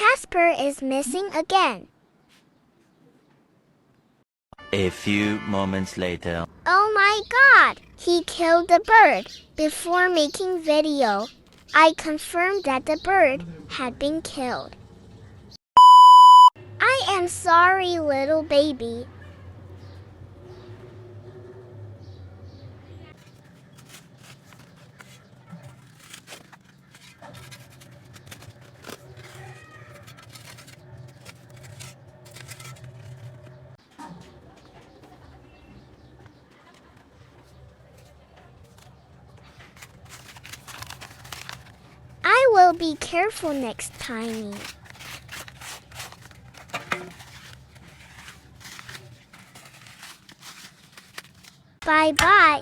Casper is missing again. A few moments later. Oh my God! He killed the bird. Before making video, I confirmed that the bird had been killed. I am sorry, little baby. I will be careful next time. Bye-bye.